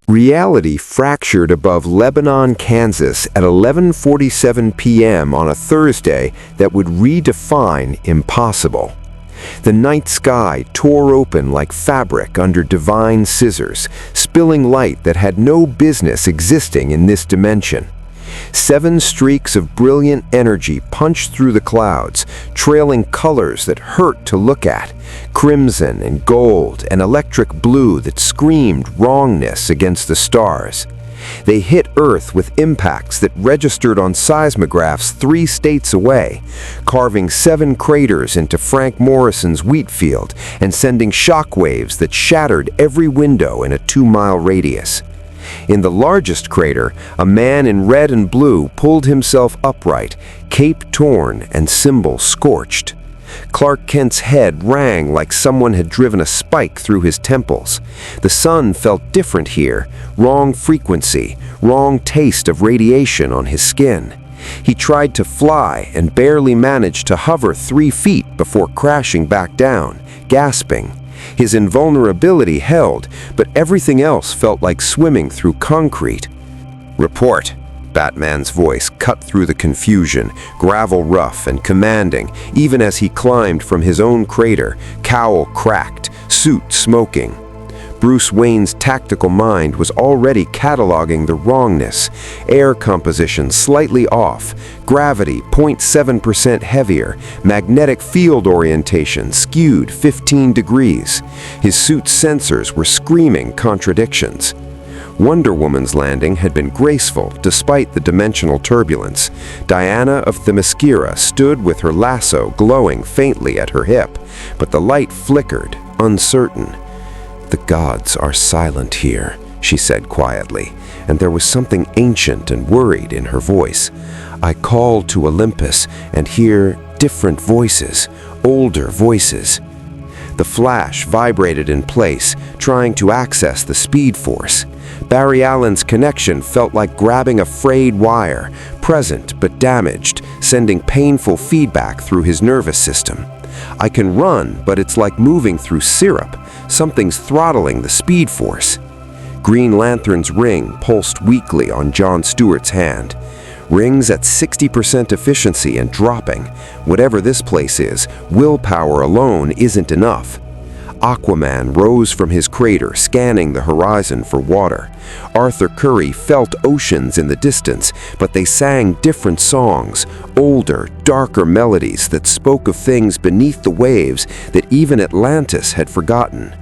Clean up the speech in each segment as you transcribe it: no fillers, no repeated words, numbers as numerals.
Reality fractured above Lebanon, Kansas at 11:47 p.m. on a Thursday that would redefine impossible. The night sky tore open like fabric under divine scissors, spilling light that had no business existing in this dimension. 7 streaks of brilliant energy punched through the clouds, trailing colors that hurt to look at, crimson and gold and electric blue that screamed wrongness against the stars. They hit Earth with impacts that registered on seismographs 3 states away, carving 7 craters into Frank Morrison's wheat field and sending shockwaves that shattered every window in a 2-mile radius. In the largest crater, a man in red and blue pulled himself upright, cape torn and symbol scorched. Clark Kent's head rang like someone had driven a spike through his temples. The sun felt different here, wrong frequency, wrong taste of radiation on his skin. He tried to fly and barely managed to hover 3 feet before crashing back down, gasping. His invulnerability held, but everything else felt like swimming through concrete. "Report." Batman's voice cut through the confusion, gravel rough and commanding, even as he climbed from his own crater, cowl cracked, suit smoking. Bruce Wayne's tactical mind was already cataloging the wrongness. Air composition slightly off, gravity 0.7% heavier, magnetic field orientation skewed 15 degrees. His suit's sensors were screaming contradictions. Wonder Woman's landing had been graceful despite the dimensional turbulence. Diana of Themyscira stood with her lasso glowing faintly at her hip, but the light flickered, uncertain. "The gods are silent here," she said quietly, and there was something ancient and worried in her voice. "I call to Olympus and hear different voices, older voices." The Flash vibrated in place, trying to access the Speed Force. Barry Allen's connection felt like grabbing a frayed wire, present but damaged, sending painful feedback through his nervous system. "I can run, but it's like moving through syrup. Something's throttling the Speed Force." Green Lantern's ring pulsed weakly on Jon Stewart's hand. Rings at 60% efficiency and dropping. Whatever this place is, willpower alone isn't enough. Aquaman rose from his crater, scanning the horizon for water. Arthur Curry felt oceans in the distance, but they sang different songs, older, darker melodies that spoke of things beneath the waves that even Atlantis had forgotten.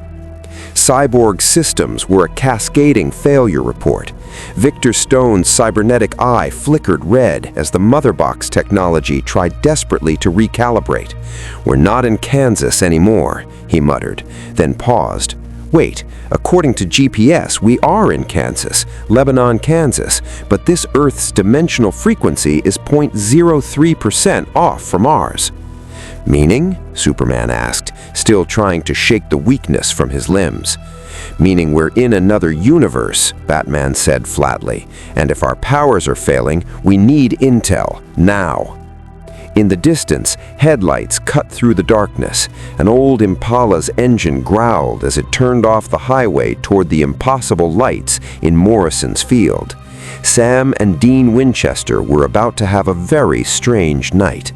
Cyborg systems were a cascading failure report. Victor Stone's cybernetic eye flickered red as the Motherbox technology tried desperately to recalibrate. "We're not in Kansas anymore," he muttered, then paused. "Wait, according to GPS, we are in Kansas, Lebanon, Kansas, but this Earth's dimensional frequency is 0.03% off from ours." "Meaning?" Superman asked, still trying to shake the weakness from his limbs. "Meaning we're in another universe," Batman said flatly, "and if our powers are failing, we need intel, now." In the distance, headlights cut through the darkness. An old Impala's engine growled as it turned off the highway toward the impossible lights in Morrison's field. Sam and Dean Winchester were about to have a very strange night.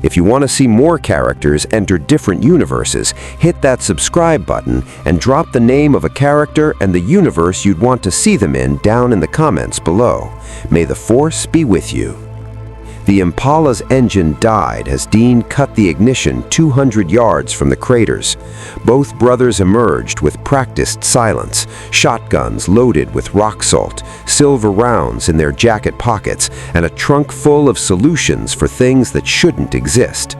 If you want to see more characters enter different universes, hit that subscribe button and drop the name of a character and the universe you'd want to see them in down in the comments below. May the Force be with you. The Impala's engine died as Dean cut the ignition 200 yards from the craters. Both brothers emerged with practiced silence, shotguns loaded with rock salt, silver rounds in their jacket pockets, and a trunk full of solutions for things that shouldn't exist.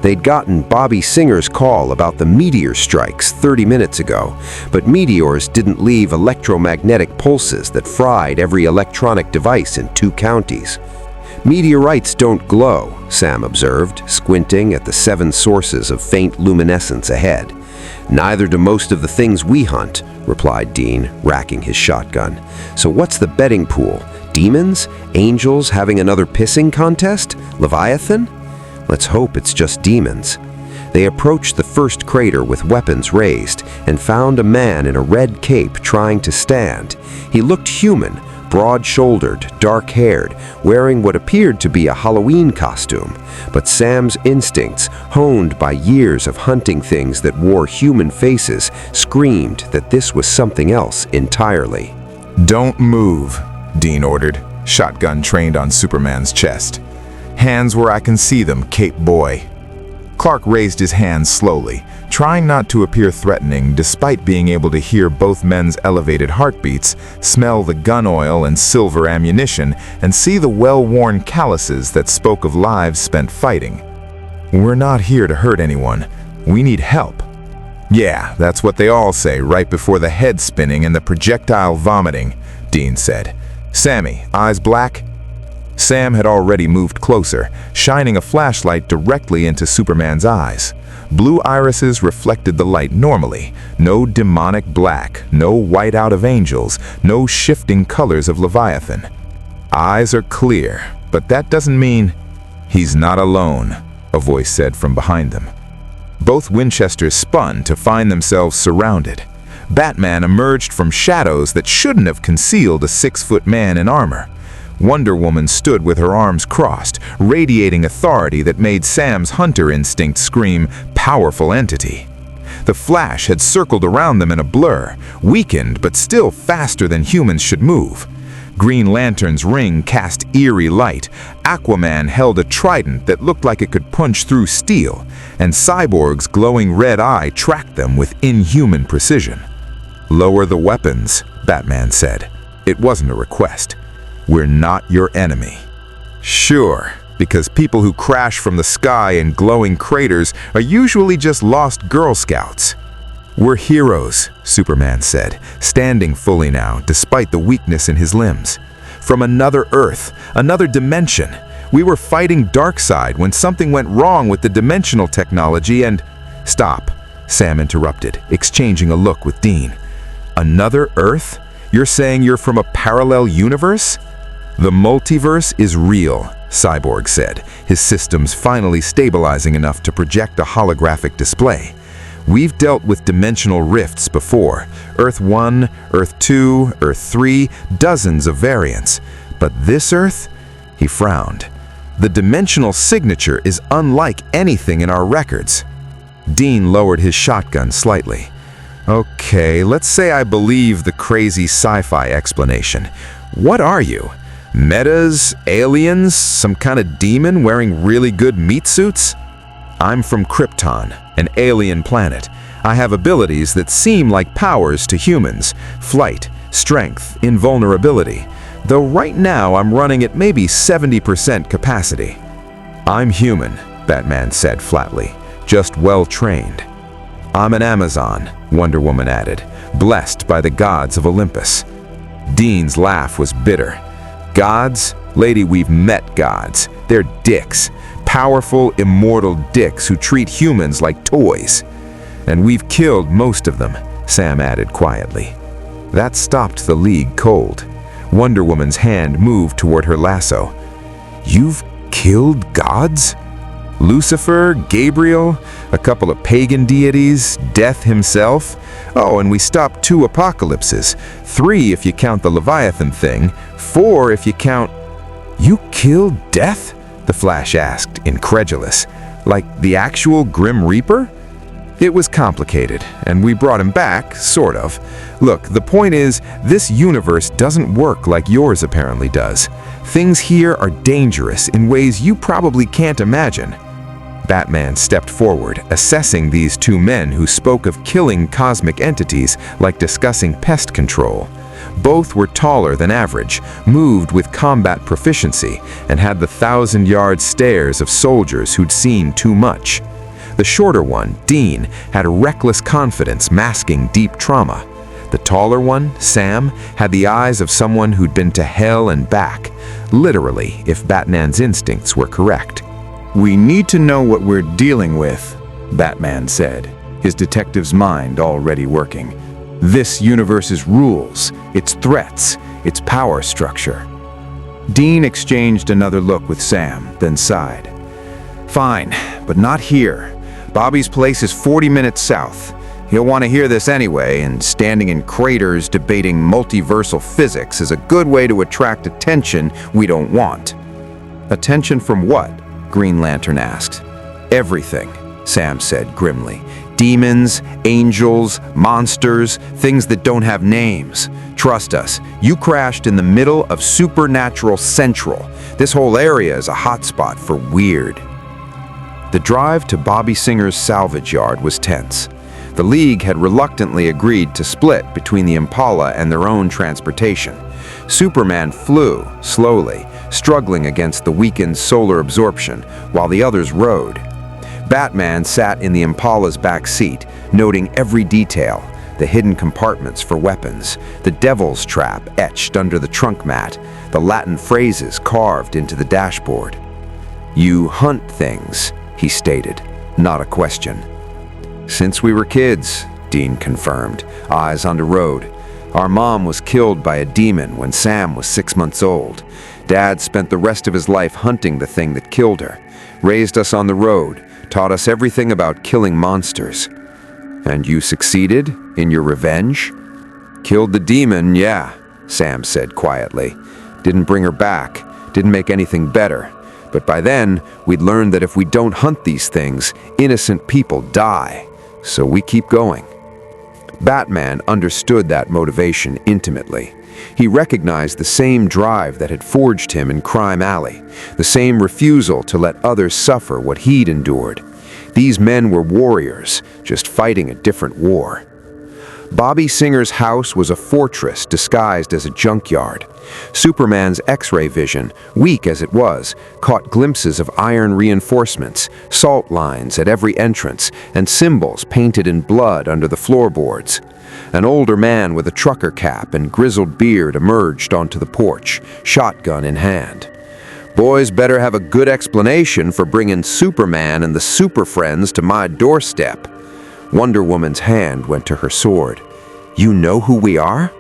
They'd gotten Bobby Singer's call about the meteor strikes 30 minutes ago, but meteors didn't leave electromagnetic pulses that fried every electronic device in 2 counties. "Meteorites don't glow," Sam observed, squinting at the 7 sources of faint luminescence ahead. "Neither do most of the things we hunt," replied Dean, racking his shotgun. "So what's the betting pool? Demons? Angels having another pissing contest? Leviathan? Let's hope it's just demons." They approached the first crater with weapons raised and found a man in a red cape trying to stand. He looked human, broad-shouldered, dark-haired, wearing what appeared to be a Halloween costume. But Sam's instincts, honed by years of hunting things that wore human faces, screamed that this was something else entirely. "Don't move," Dean ordered, shotgun trained on Superman's chest. "Hands where I can see them, Cape Boy." Clark raised his hands slowly, trying not to appear threatening despite being able to hear both men's elevated heartbeats, smell the gun oil and silver ammunition, and see the well-worn calluses that spoke of lives spent fighting. "We're not here to hurt anyone. We need help." "Yeah, that's what they all say right before the head spinning and the projectile vomiting," Dean said. "Sammy, eyes black?" Sam had already moved closer, shining a flashlight directly into Superman's eyes. Blue irises reflected the light normally. No demonic black, no whiteout of angels, no shifting colors of Leviathan. Eyes are clear, but that doesn't mean... "He's not alone," a voice said from behind them. Both Winchesters spun to find themselves surrounded. Batman emerged from shadows that shouldn't have concealed a 6-foot man in armor. Wonder Woman stood with her arms crossed, radiating authority that made Sam's hunter instinct scream, "Powerful entity." The Flash had circled around them in a blur, weakened but still faster than humans should move. Green Lantern's ring cast eerie light, Aquaman held a trident that looked like it could punch through steel, and Cyborg's glowing red eye tracked them with inhuman precision. "Lower the weapons," Batman said. It wasn't a request. "We're not your enemy." "Sure, because people who crash from the sky in glowing craters are usually just lost Girl Scouts." "We're heroes," Superman said, standing fully now, despite the weakness in his limbs. "From another Earth, another dimension. We were fighting Darkseid when something went wrong with the dimensional technology and—" "Stop," Sam interrupted, exchanging a look with Dean. "Another Earth? You're saying you're from a parallel universe?" "The multiverse is real," Cyborg said, his systems finally stabilizing enough to project a holographic display. "We've dealt with dimensional rifts before. Earth 1, Earth 2, Earth 3, dozens of variants. But this Earth?" He frowned. "The dimensional signature is unlike anything in our records." Dean lowered his shotgun slightly. "Okay, let's say I believe the crazy sci-fi explanation. What are you? Metas? Aliens? Some kind of demon wearing really good meat suits?" "I'm from Krypton, an alien planet. I have abilities that seem like powers to humans. Flight, strength, invulnerability. Though right now I'm running at maybe 70% capacity." "I'm human," Batman said flatly, "just well-trained." "I'm an Amazon," Wonder Woman added, "blessed by the gods of Olympus." Dean's laugh was bitter. "Gods? Lady, we've met gods. They're dicks. Powerful, immortal dicks who treat humans like toys. And we've killed most of them," Sam added quietly. That stopped the League cold. Wonder Woman's hand moved toward her lasso. "You've killed gods? Lucifer, Gabriel, a couple of pagan deities, Death himself? Oh, and we stopped 2 apocalypses. 3 if you count the Leviathan thing. 4 if you count—" "You killed Death?" the Flash asked, incredulous. "Like the actual Grim Reaper?" "It was complicated, and we brought him back, sort of. Look, the point is, this universe doesn't work like yours apparently does. Things here are dangerous in ways you probably can't imagine." Batman stepped forward, assessing these 2 men who spoke of killing cosmic entities like discussing pest control. Both were taller than average, moved with combat proficiency, and had the 1,000-yard stares of soldiers who'd seen too much. The shorter one, Dean, had reckless confidence masking deep trauma. The taller one, Sam, had the eyes of someone who'd been to hell and back, literally, if Batman's instincts were correct. "We need to know what we're dealing with," Batman said, his detective's mind already working. "This universe's rules, its threats, its power structure." Dean exchanged another look with Sam, then sighed. "Fine, but not here. Bobby's place is 40 minutes south. He'll want to hear this anyway, and standing in craters debating multiversal physics is a good way to attract attention we don't want. Attention from what? Green Lantern asked. Everything, Sam said grimly. Demons, angels, monsters, things that don't have names. Trust us, you crashed in the middle of Supernatural Central. This whole area is a hotspot for weird. The drive to Bobby Singer's salvage yard was tense. The League had reluctantly agreed to split between the Impala and their own transportation. Superman flew, slowly, struggling against the weakened solar absorption, while the others rode. Batman sat in the Impala's back seat, noting every detail, the hidden compartments for weapons, the devil's trap etched under the trunk mat, the Latin phrases carved into the dashboard. "You hunt things," he stated, not a question. "Since we were kids," Dean confirmed, eyes on the road. "Our mom was killed by a demon when Sam was 6 months old. Dad spent the rest of his life hunting the thing that killed her, raised us on the road, taught us everything about killing monsters." "And you succeeded in your revenge?" "Killed the demon, yeah," Sam said quietly. "Didn't bring her back, didn't make anything better. But by then, we'd learned that if we don't hunt these things, innocent people die. So we keep going." Batman understood that motivation intimately. He recognized the same drive that had forged him in Crime Alley, the same refusal to let others suffer what he'd endured. These men were warriors, just fighting a different war. Bobby Singer's house was a fortress disguised as a junkyard. Superman's X-ray vision, weak as it was, caught glimpses of iron reinforcements, salt lines at every entrance, and symbols painted in blood under the floorboards. An older man with a trucker cap and grizzled beard emerged onto the porch, shotgun in hand. "Boys better have a good explanation for bringing Superman and the Super Friends to my doorstep." Wonder Woman's hand went to her sword. "You know who we are?"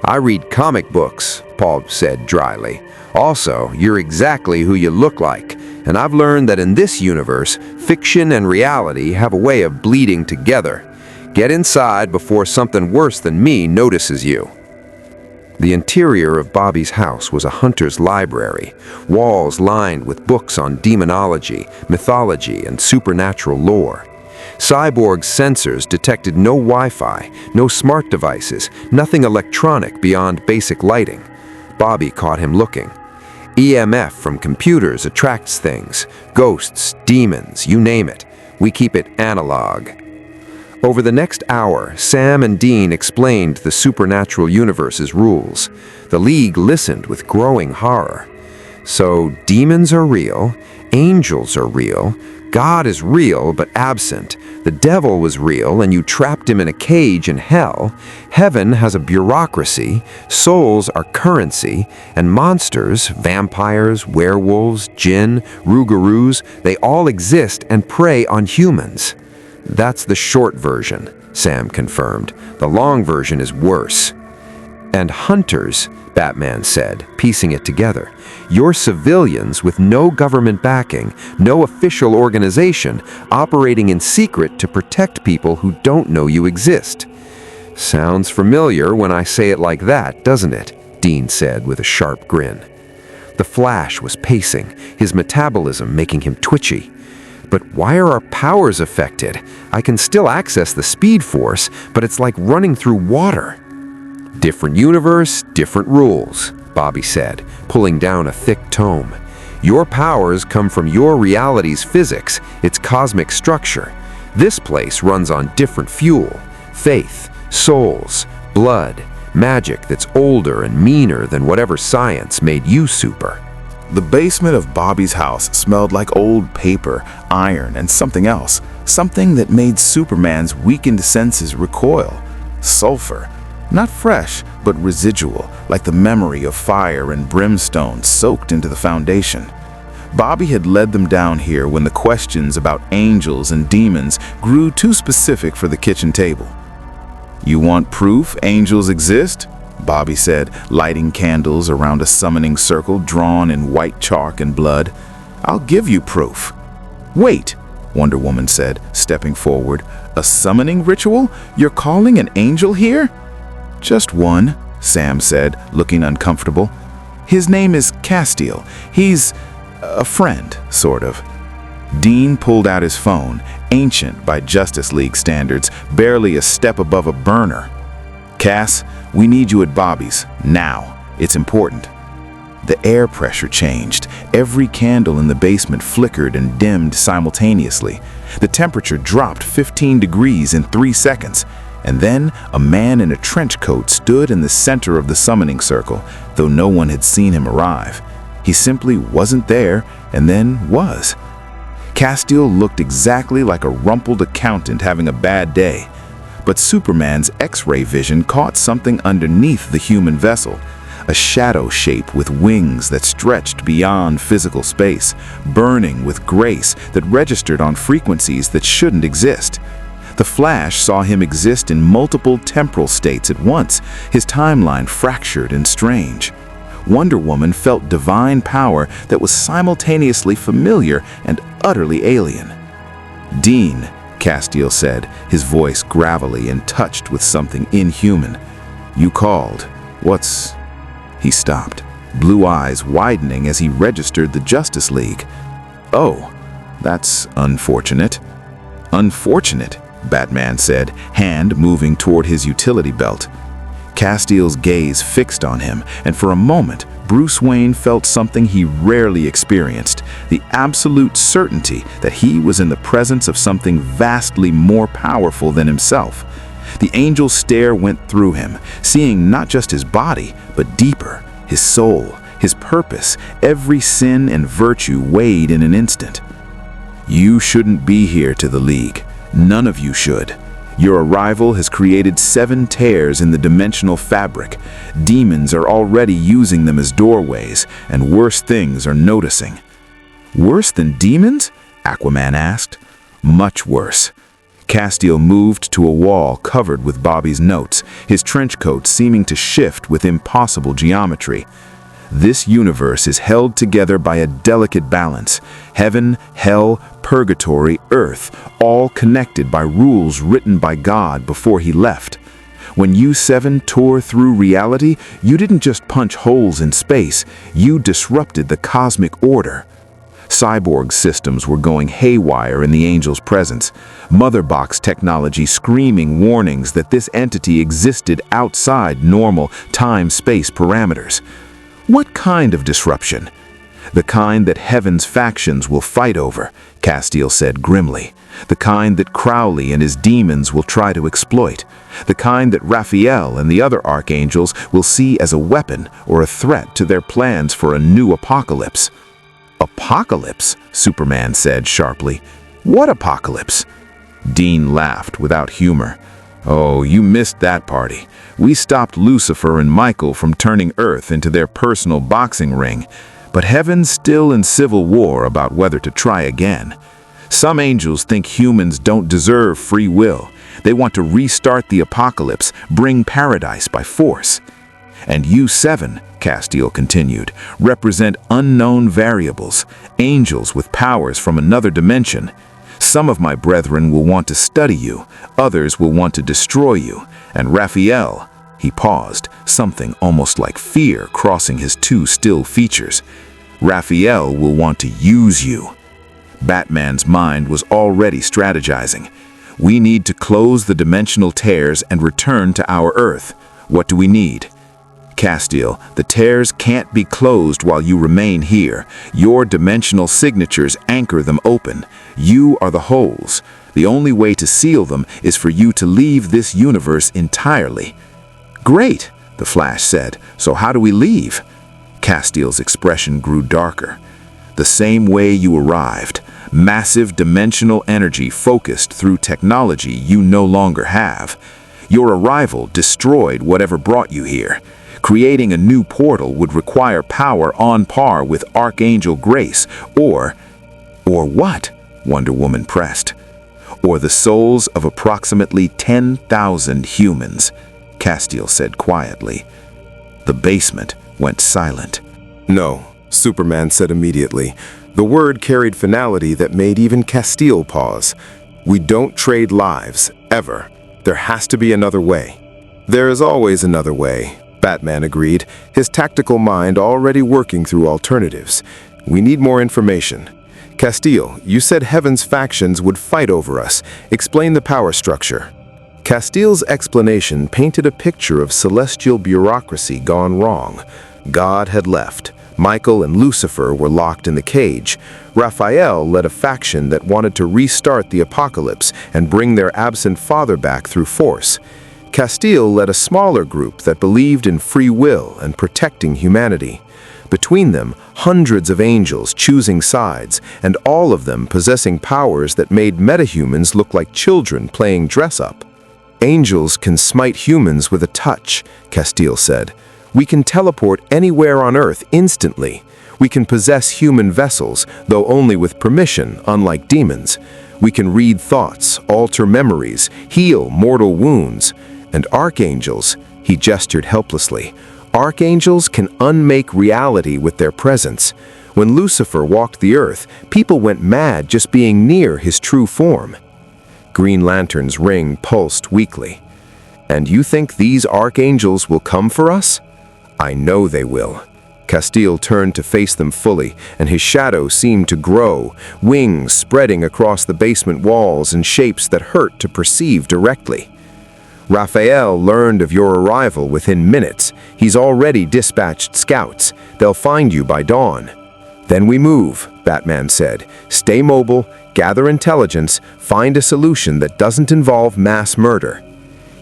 "I read comic books," Paul said dryly. "Also, you're exactly who you look like, and I've learned that in this universe, fiction and reality have a way of bleeding together. Get inside before something worse than me notices you." The interior of Bobby's house was a hunter's library, walls lined with books on demonology, mythology, and supernatural lore. Cyborg's sensors detected no Wi-Fi, no smart devices, nothing electronic beyond basic lighting. Bobby caught him looking. EMF from computers attracts things, ghosts, demons, you name it. We keep it analog. Over the next hour, Sam and Dean explained the supernatural universe's rules. The League listened with growing horror. So, demons are real, angels are real, God is real but absent, the devil was real and you trapped him in a cage in hell, heaven has a bureaucracy, souls are currency, and monsters, vampires, werewolves, jinn, rougarous, they all exist and prey on humans. "That's the short version," Sam confirmed. "The long version is worse." "And hunters," Batman said, piecing it together. "You're civilians with no government backing, no official organization, operating in secret to protect people who don't know you exist." "Sounds familiar when I say it like that, doesn't it?" Dean said with a sharp grin. The Flash was pacing, his metabolism making him twitchy. "But why are our powers affected? I can still access the Speed Force, but it's like running through water." "Different universe, different rules," Bobby said, pulling down a thick tome. "Your powers come from your reality's physics, its cosmic structure. This place runs on different fuel, faith, souls, blood, magic that's older and meaner than whatever science made you super." The basement of Bobby's house smelled like old paper, iron, and something else. Something that made Superman's weakened senses recoil. Sulfur. Not fresh, but residual, like the memory of fire and brimstone soaked into the foundation. Bobby had led them down here when the questions about angels and demons grew too specific for the kitchen table. "You want proof angels exist?" Bobby said, lighting candles around a summoning circle drawn in white chalk and blood. "I'll give you proof." "Wait!" Wonder Woman said, stepping forward. A summoning ritual? You're calling an angel here? Just one, Sam said, looking uncomfortable. His name is Castiel. He's a friend, sort of. Dean pulled out his phone, ancient by Justice League standards, barely a step above a burner. Cass, we need you at Bobby's, now. It's important. The air pressure changed. Every candle in the basement flickered and dimmed simultaneously. The temperature dropped 15 degrees in 3 seconds. And then a man in a trench coat stood in the center of the summoning circle, though no one had seen him arrive. He simply wasn't there, and then was. Castiel looked exactly like a rumpled accountant having a bad day. But Superman's X-ray vision caught something underneath the human vessel. A shadow shape with wings that stretched beyond physical space, burning with grace that registered on frequencies that shouldn't exist. The Flash saw him exist in multiple temporal states at once, his timeline fractured and strange. Wonder Woman felt divine power that was simultaneously familiar and utterly alien. Dean, Castiel said, his voice gravelly and touched with something inhuman. You called. What's... He stopped, blue eyes widening as he registered the Justice League. Oh, that's unfortunate. Unfortunate, Batman said, hand moving toward his utility belt. Castiel's gaze fixed on him, and for a moment, Bruce Wayne felt something he rarely experienced, the absolute certainty that he was in the presence of something vastly more powerful than himself. The angel's stare went through him, seeing not just his body, but deeper, his soul, his purpose, every sin and virtue weighed in an instant. You shouldn't be here to the League. None of you should. Your arrival has created 7 tears in the dimensional fabric. Demons are already using them as doorways, and worse things are noticing. Worse than demons? Aquaman asked. Much worse. Castiel moved to a wall covered with Bobby's notes, his trench coat seeming to shift with impossible geometry. This universe is held together by a delicate balance. Heaven, hell, purgatory, earth, all connected by rules written by God before he left. When you 7 tore through reality, you didn't just punch holes in space, you disrupted the cosmic order. Cyborg systems were going haywire in the angel's presence, mother box technology screaming warnings that this entity existed outside normal time-space parameters. What kind of disruption? The kind that Heaven's factions will fight over, Castiel said grimly. The kind that Crowley and his demons will try to exploit. The kind that Raphael and the other archangels will see as a weapon or a threat to their plans for a new apocalypse. Apocalypse? Superman said sharply. What apocalypse? Dean laughed without humor. Oh, you missed that party. We stopped Lucifer and Michael from turning Earth into their personal boxing ring, but Heaven's still in civil war about whether to try again. Some angels think humans don't deserve free will. They want to restart the apocalypse, bring paradise by force. And you 7, Castiel continued, represent unknown variables, angels with powers from another dimension. Some of my brethren will want to study you, others will want to destroy you, and Raphael, he paused, something almost like fear crossing his 2 still features. Raphael will want to use you. Batman's mind was already strategizing. We need to close the dimensional tears and return to our Earth. What do we need? Castiel, the tears can't be closed while you remain here. Your dimensional signatures anchor them open. You are the holes. The only way to seal them is for you to leave this universe entirely. Great, the Flash said. So how do we leave? Castiel's expression grew darker. The same way you arrived. Massive dimensional energy focused through technology you no longer have. Your arrival destroyed whatever brought you here. Creating a new portal would require power on par with Archangel Grace, or what? Wonder Woman pressed. Or the souls of approximately 10,000 humans, Castiel said quietly. The basement went silent. No, Superman said immediately. The word carried finality that made even Castiel pause. We don't trade lives, ever. There has to be another way. There is always another way, Batman agreed, his tactical mind already working through alternatives. We need more information. Castiel, you said Heaven's factions would fight over us. Explain the power structure. Castiel's explanation painted a picture of celestial bureaucracy gone wrong. God had left. Michael and Lucifer were locked in the cage. Raphael led a faction that wanted to restart the apocalypse and bring their absent father back through force. Castiel led a smaller group that believed in free will and protecting humanity. Between them, hundreds of angels choosing sides, and all of them possessing powers that made metahumans look like children playing dress-up. Angels can smite humans with a touch, Castiel said. We can teleport anywhere on Earth instantly. We can possess human vessels, though only with permission, unlike demons. We can read thoughts, alter memories, heal mortal wounds. And archangels, he gestured helplessly, archangels can unmake reality with their presence. When Lucifer walked the earth, people went mad just being near his true form. Green Lantern's ring pulsed weakly. And you think these archangels will come for us? I know they will. Castiel turned to face them fully, and his shadow seemed to grow, wings spreading across the basement walls in shapes that hurt to perceive directly. Raphael learned of your arrival within minutes. He's already dispatched scouts. They'll find you by dawn. Then we move, Batman said. Stay mobile, gather intelligence, find a solution that doesn't involve mass murder.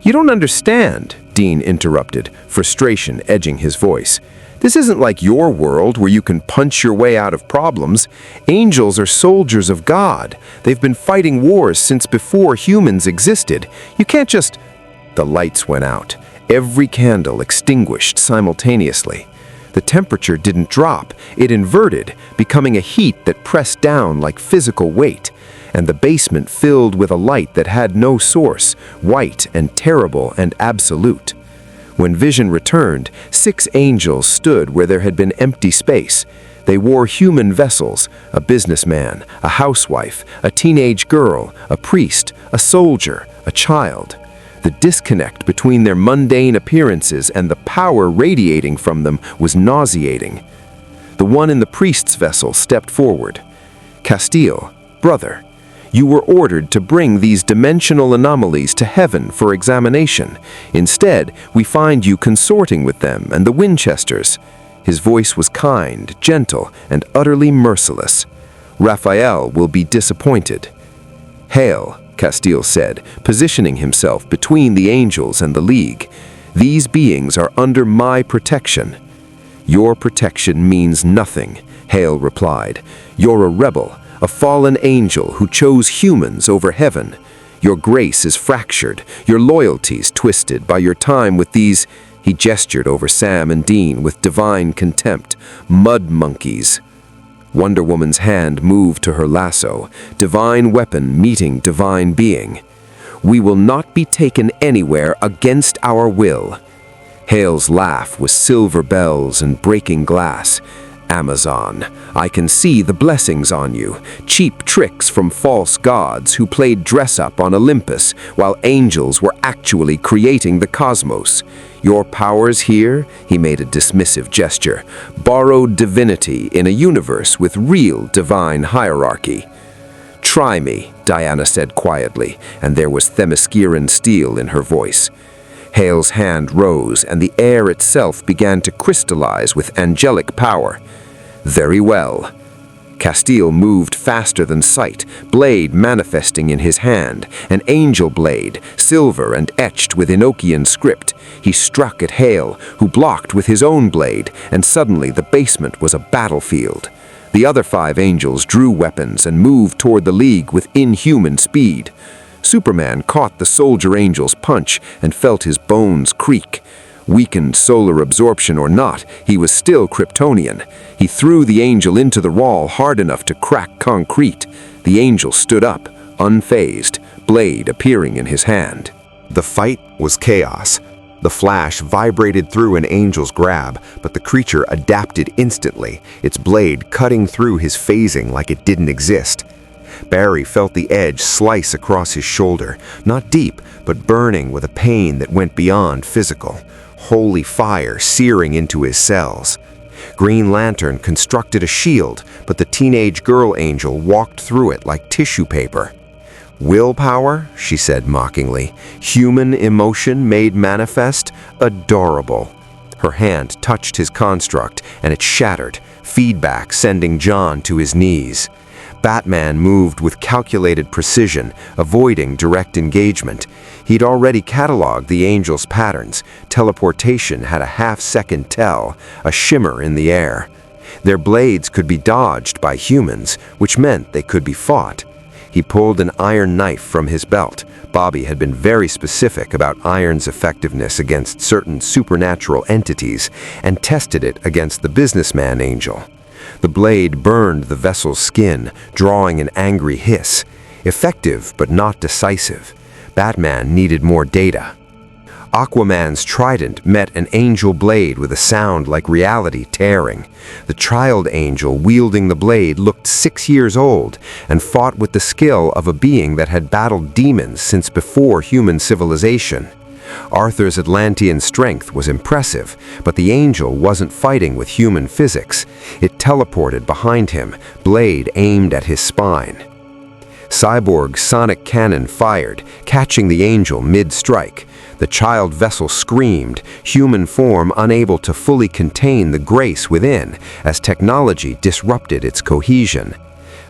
You don't understand, Dean interrupted, frustration edging his voice. This isn't like your world where you can punch your way out of problems. Angels are soldiers of God. They've been fighting wars since before humans existed. You can't just... The lights went out. Every candle extinguished simultaneously. The temperature didn't drop. It inverted, becoming a heat that pressed down like physical weight. And the basement filled with a light that had no source, white and terrible and absolute. When vision returned, 6 angels stood where there had been empty space. They wore human vessels, a businessman, a housewife, a teenage girl, a priest, a soldier, a child. The disconnect between their mundane appearances and the power radiating from them was nauseating. The one in the priest's vessel stepped forward. Castiel, brother, you were ordered to bring these dimensional anomalies to heaven for examination. Instead, we find you consorting with them and the Winchesters. His voice was kind, gentle, and utterly merciless. Raphael will be disappointed. Hail, Castiel said, positioning himself between the angels and the League. These beings are under my protection. Your protection means nothing, Hale replied. You're a rebel, a fallen angel who chose humans over heaven. Your grace is fractured, your loyalties twisted by your time with these, he gestured over Sam and Dean with divine contempt, mud monkeys. Wonder Woman's hand moved to her lasso, divine weapon meeting divine being. We will not be taken anywhere against our will. Hale's laugh was silver bells and breaking glass. Amazon, I can see the blessings on you, cheap tricks from false gods who played dress-up on Olympus while angels were actually creating the cosmos. Your powers here, he made a dismissive gesture, borrowed divinity in a universe with real divine hierarchy. Try me, Diana said quietly, and there was Themysciran steel in her voice. Hale's hand rose, and the air itself began to crystallize with angelic power. Very well. Castiel moved faster than sight, blade manifesting in his hand, an angel blade, silver and etched with Enochian script. He struck at Hale, who blocked with his own blade, and suddenly the basement was a battlefield. The other 5 angels drew weapons and moved toward the League with inhuman speed. Superman caught the soldier angel's punch and felt his bones creak. Weakened solar absorption or not, he was still Kryptonian. He threw the angel into the wall hard enough to crack concrete. The angel stood up, unfazed, blade appearing in his hand. The fight was chaos. The flash vibrated through an angel's grab, but the creature adapted instantly, its blade cutting through his phasing like it didn't exist. Barry felt the edge slice across his shoulder, not deep, but burning with a pain that went beyond physical. Holy fire searing into his cells. Green Lantern constructed a shield, but the teenage girl angel walked through it like tissue paper. Willpower, she said mockingly. Human emotion made manifest? Adorable. Her hand touched his construct, and it shattered, feedback sending John to his knees. Batman moved with calculated precision, avoiding direct engagement. He'd already cataloged the angel's patterns. Teleportation had a half-second tell, a shimmer in the air. Their blades could be dodged by humans, which meant they could be fought. He pulled an iron knife from his belt. Bobby had been very specific about iron's effectiveness against certain supernatural entities, and tested it against the businessman angel. The blade burned the vessel's skin, drawing an angry hiss. Effective, but not decisive. Batman needed more data. Aquaman's trident met an angel blade with a sound like reality tearing. The child angel wielding the blade looked 6 years old and fought with the skill of a being that had battled demons since before human civilization. Arthur's Atlantean strength was impressive, but the angel wasn't fighting with human physics. It teleported behind him, blade aimed at his spine. Cyborg's sonic cannon fired, catching the angel mid-strike. The child vessel screamed, human form unable to fully contain the grace within, as technology disrupted its cohesion.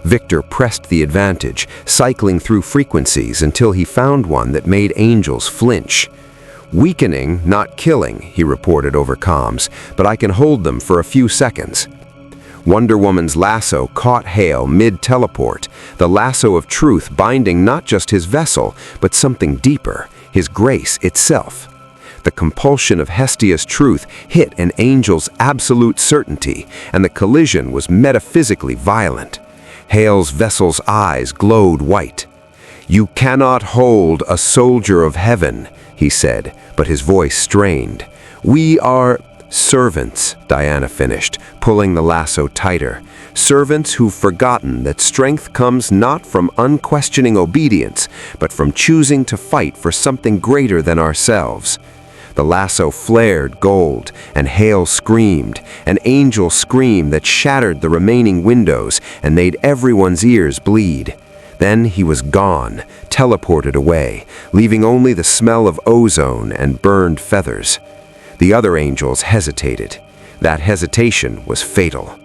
Victor pressed the advantage, cycling through frequencies until he found one that made angels flinch. Weakening, not killing, he reported over comms, but I can hold them for a few seconds. Wonder Woman's lasso caught Hale mid-teleport, the lasso of truth binding not just his vessel, but something deeper, his grace itself. The compulsion of Hestia's truth hit an angel's absolute certainty, and the collision was metaphysically violent. Hale's vessel's eyes glowed white. "You cannot hold a soldier of heaven," he said, but his voice strained. "We are servants," Diana finished, pulling the lasso tighter. "Servants who've forgotten that strength comes not from unquestioning obedience, but from choosing to fight for something greater than ourselves." The lasso flared gold, and Hale screamed, an angel scream that shattered the remaining windows and made everyone's ears bleed. Then he was gone, teleported away, leaving only the smell of ozone and burned feathers. The other angels hesitated. That hesitation was fatal.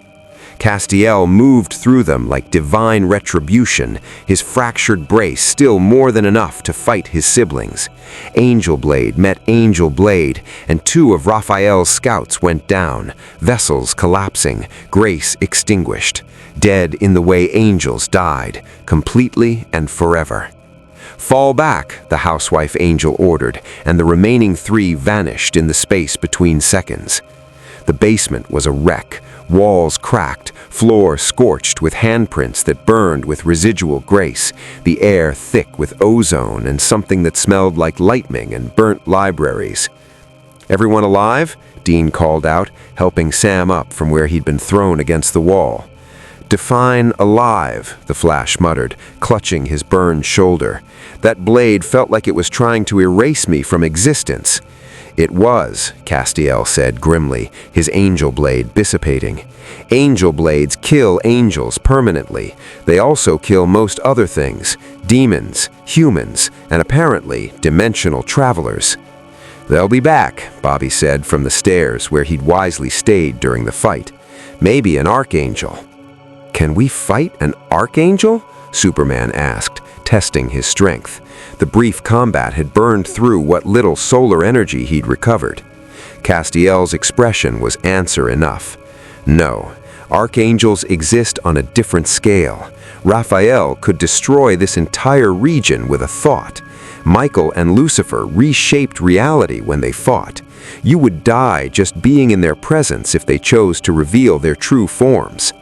Castiel moved through them like divine retribution, his fractured brace still more than enough to fight his siblings. Angel blade met angel blade, and 2 of Raphael's scouts went down, vessels collapsing, grace extinguished, dead in the way angels died, completely and forever. "Fall back," the housewife angel ordered, and the remaining 3 vanished in the space between seconds. The basement was a wreck, walls cracked, floor scorched with handprints that burned with residual grace, the air thick with ozone and something that smelled like lightning and burnt libraries. "Everyone alive?" Dean called out, helping Sam up from where he'd been thrown against the wall. "Define alive," the Flash muttered, clutching his burned shoulder. "That blade felt like it was trying to erase me from existence." "It was," Castiel said grimly, his angel blade dissipating. "Angel blades kill angels permanently. They also kill most other things, demons, humans, and apparently dimensional travelers." "They'll be back," Bobby said from the stairs where he'd wisely stayed during the fight. "Maybe an archangel." "Can we fight an archangel?" Superman asked, testing his strength. The brief combat had burned through what little solar energy he'd recovered. Castiel's expression was answer enough. "No, archangels exist on a different scale. Raphael could destroy this entire region with a thought. Michael and Lucifer reshaped reality when they fought. You would die just being in their presence if they chose to reveal their true forms."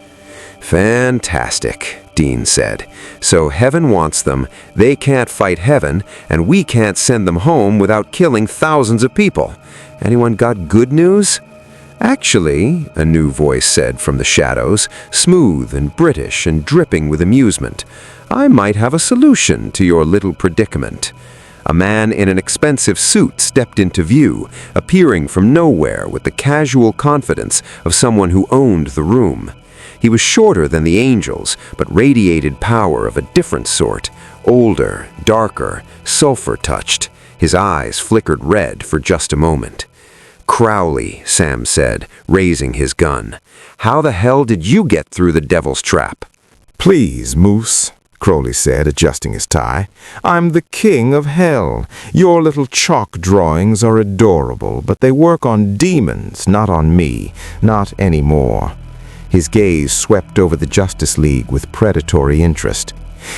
"Fantastic," Dean said. "So heaven wants them, they can't fight heaven, and we can't send them home without killing thousands of people. Anyone got good news?" "Actually," a new voice said from the shadows, smooth and British and dripping with amusement, "I might have a solution to your little predicament." A man in an expensive suit stepped into view, appearing from nowhere with the casual confidence of someone who owned the room. He was shorter than the angels, but radiated power of a different sort, older, darker, sulfur-touched. His eyes flickered red for just a moment. "Crowley," Sam said, raising his gun. "How the hell did you get through the devil's trap?" "Please, Moose," Crowley said, adjusting his tie. "I'm the king of hell. Your little chalk drawings are adorable, but they work on demons, not on me. Not anymore." His gaze swept over the Justice League with predatory interest.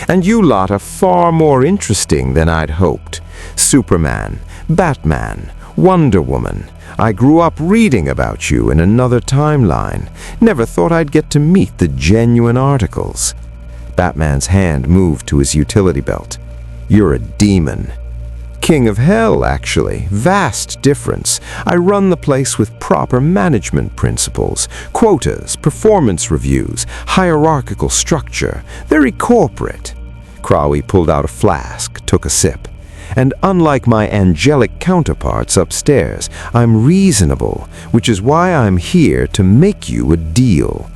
"And you lot are far more interesting than I'd hoped. Superman, Batman, Wonder Woman. I grew up reading about you in another timeline. Never thought I'd get to meet the genuine articles." Batman's hand moved to his utility belt. "You're a demon." "King of hell, actually. Vast difference. I run the place with proper management principles, quotas, performance reviews, hierarchical structure. Very corporate." Crowley pulled out a flask, took a sip. "And unlike my angelic counterparts upstairs, I'm reasonable, which is why I'm here to make you a deal."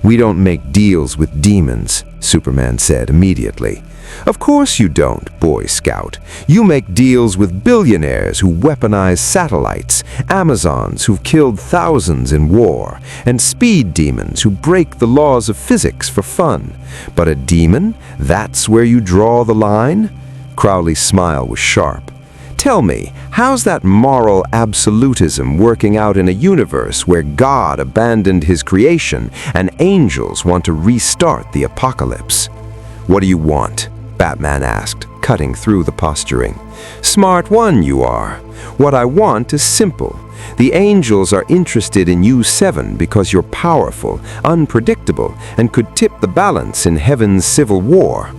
"We don't make deals with demons," Superman said immediately. "Of course you don't, Boy Scout. You make deals with billionaires who weaponize satellites, Amazons who've killed thousands in war, and speed demons who break the laws of physics for fun. But a demon? That's where you draw the line?" Crowley's smile was sharp. "Tell me, how's that moral absolutism working out in a universe where God abandoned his creation and angels want to restart the apocalypse?" "What do you want?" Batman asked, cutting through the posturing. "Smart one you are. What I want is simple. The angels are interested in you seven because you're powerful, unpredictable, and could tip the balance in heaven's civil war.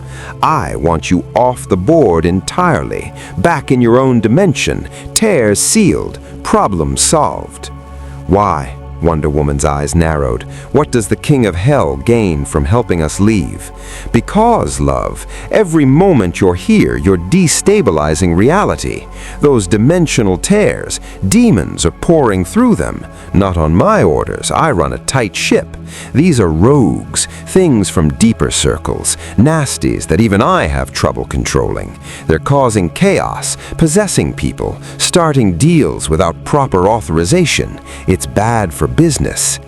I want you off the board entirely, back in your own dimension, tears sealed, problem solved." "Why?" Wonder Woman's eyes narrowed. "What does the King of Hell gain from helping us leave?" "Because, love, every moment you're here, you're destabilizing reality. Those dimensional tears, demons are pouring through them. Not on my orders, I run a tight ship. These are rogues, things from deeper circles, nasties that even I have trouble controlling. They're causing chaos, possessing people, starting deals without proper authorization. It's bad for business."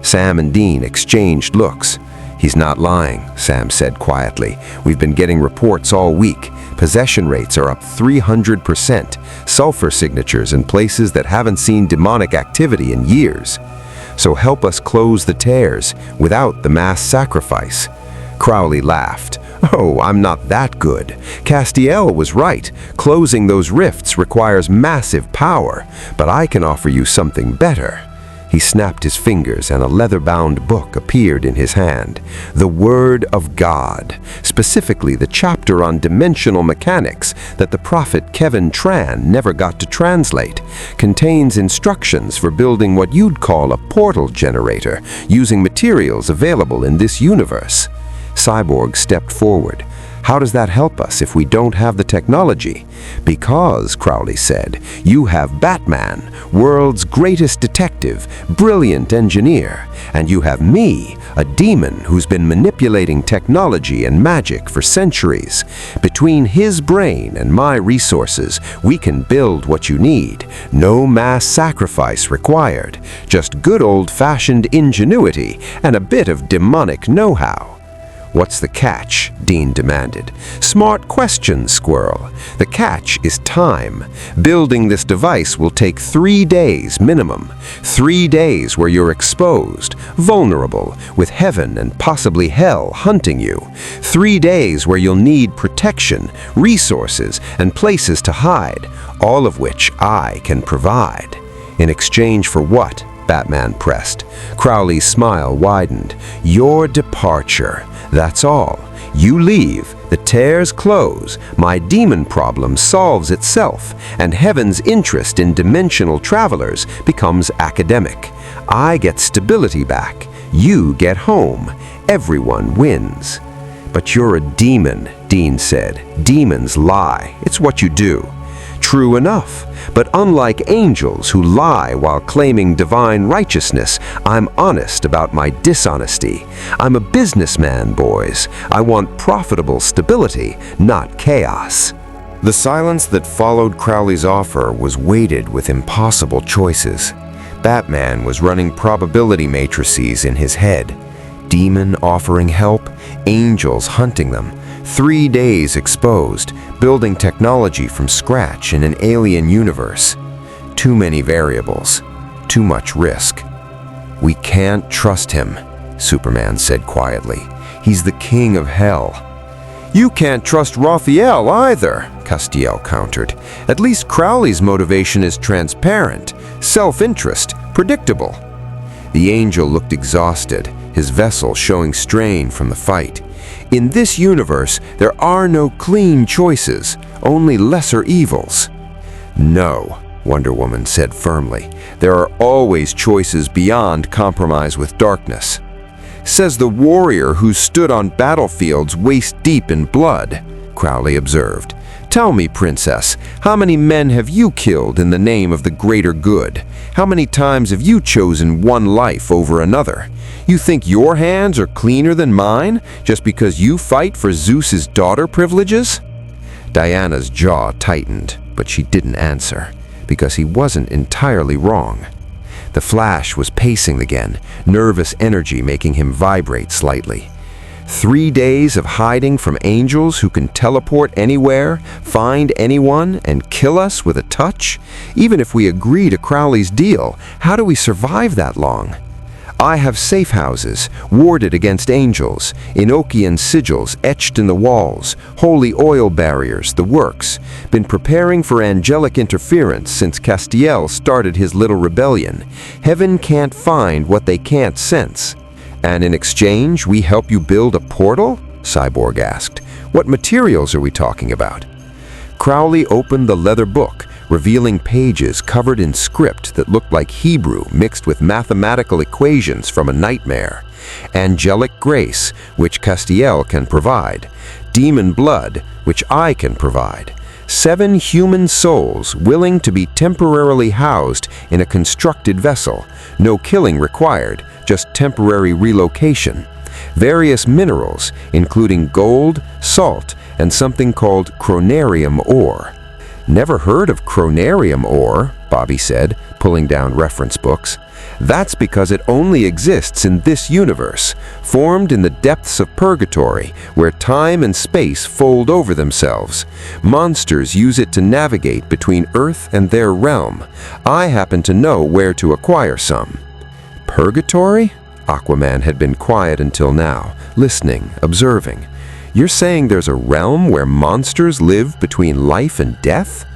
Sam and Dean exchanged looks. "He's not lying," Sam said quietly. "We've been getting reports all week. Possession rates are up 300%. Sulfur signatures in places that haven't seen demonic activity in years. So help us close the tears without the mass sacrifice." Crowley laughed. "Oh, I'm not that good. Castiel was right. Closing those rifts requires massive power, but I can offer you something better." He snapped his fingers and a leather-bound book appeared in his hand. The Word of God, specifically the chapter on dimensional mechanics that the prophet Kevin Tran never got to translate, contains instructions for building what you'd call a portal generator using materials available in this universe. Cyborg stepped forward. "How does that help us if we don't have the technology?" "Because," Crowley said, "you have Batman, world's greatest detective, brilliant engineer, and you have me, a demon who's been manipulating technology and magic for centuries. Between his brain and my resources, we can build what you need. No mass sacrifice required. Just good old-fashioned ingenuity and a bit of demonic know-how." "What's the catch?" Dean demanded. "Smart question, Squirrel. The catch is time. Building this device will take 3 days minimum. 3 days where you're exposed, vulnerable, with heaven and possibly hell hunting you. 3 days where you'll need protection, resources, and places to hide, all of which I can provide." "In exchange for what?" Batman pressed. Crowley's smile widened. "Your departure. That's all. You leave, the tears close, my demon problem solves itself, and heaven's interest in dimensional travelers becomes academic. I get stability back. You get home. Everyone wins. But you're a demon, Dean said. Demons lie. It's what you do. True enough, but unlike angels who lie while claiming divine righteousness, I'm honest about my dishonesty. I'm a businessman, boys. I want profitable stability, not chaos. The silence that followed Crowley's offer was weighted with impossible choices. Batman was running probability matrices in his head. Demon offering help, angels hunting them. 3 days exposed, building technology from scratch in an alien universe. Too many variables, too much risk. We can't trust him, Superman said quietly. He's the king of hell. You can't trust Raphael either, Castiel countered. At least Crowley's motivation is transparent, self-interest, predictable. The angel looked exhausted, his vessel showing strain from the fight. In this universe, there are no clean choices, only lesser evils. No, Wonder Woman said firmly. There are always choices beyond compromise with darkness. Says the warrior who stood on battlefields waist-deep in blood, Crowley observed. Tell me, Princess, how many men have you killed in the name of the greater good? How many times have you chosen one life over another? You think your hands are cleaner than mine just because you fight for Zeus's daughter privileges? Diana's jaw tightened, but she didn't answer, because he wasn't entirely wrong. The Flash was pacing again, nervous energy making him vibrate slightly. 3 days of hiding from angels who can teleport anywhere, find anyone, and kill us with a touch? Even if we agree to Crowley's deal, how do we survive that long? I have safe houses, warded against angels, Enochian sigils etched in the walls, holy oil barriers, the works. Been preparing for angelic interference since Castiel started his little rebellion. Heaven can't find what they can't sense. And in exchange, we help you build a portal? Cyborg asked. What materials are we talking about? Crowley opened the leather book, revealing pages covered in script that looked like Hebrew mixed with mathematical equations from a nightmare. Angelic grace, which Castiel can provide. Demon blood, which I can provide. 7 human souls willing to be temporarily housed in a constructed vessel. No killing required, just temporary relocation. Various minerals, including gold, salt, and something called chronarium ore. Never heard of chronarium ore, Bobby said, pulling down reference books. That's because it only exists in this universe, formed in the depths of purgatory, where time and space fold over themselves. Monsters use it to navigate between Earth and their realm. I happen to know where to acquire some. Purgatory? Aquaman had been quiet until now, listening, observing. You're saying there's a realm where monsters live between life and death?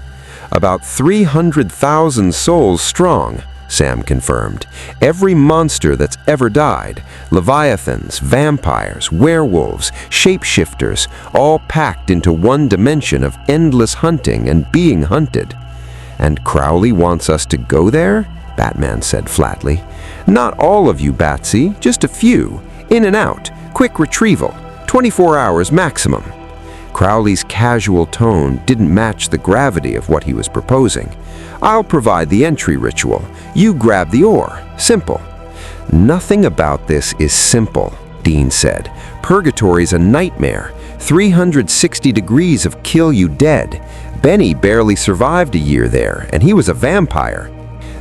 About 300,000 souls strong, Sam confirmed. Every monster that's ever died, leviathans, vampires, werewolves, shapeshifters, all packed into one dimension of endless hunting and being hunted. And Crowley wants us to go there? Batman said flatly. Not all of you, Batsy, just a few. In and out, quick retrieval, 24 hours maximum. Crowley's casual tone didn't match the gravity of what he was proposing. I'll provide the entry ritual. You grab the ore. Simple. Nothing about this is simple, Dean said. Purgatory's a nightmare. 360 degrees of kill you dead. Benny barely survived a year there, and he was a vampire.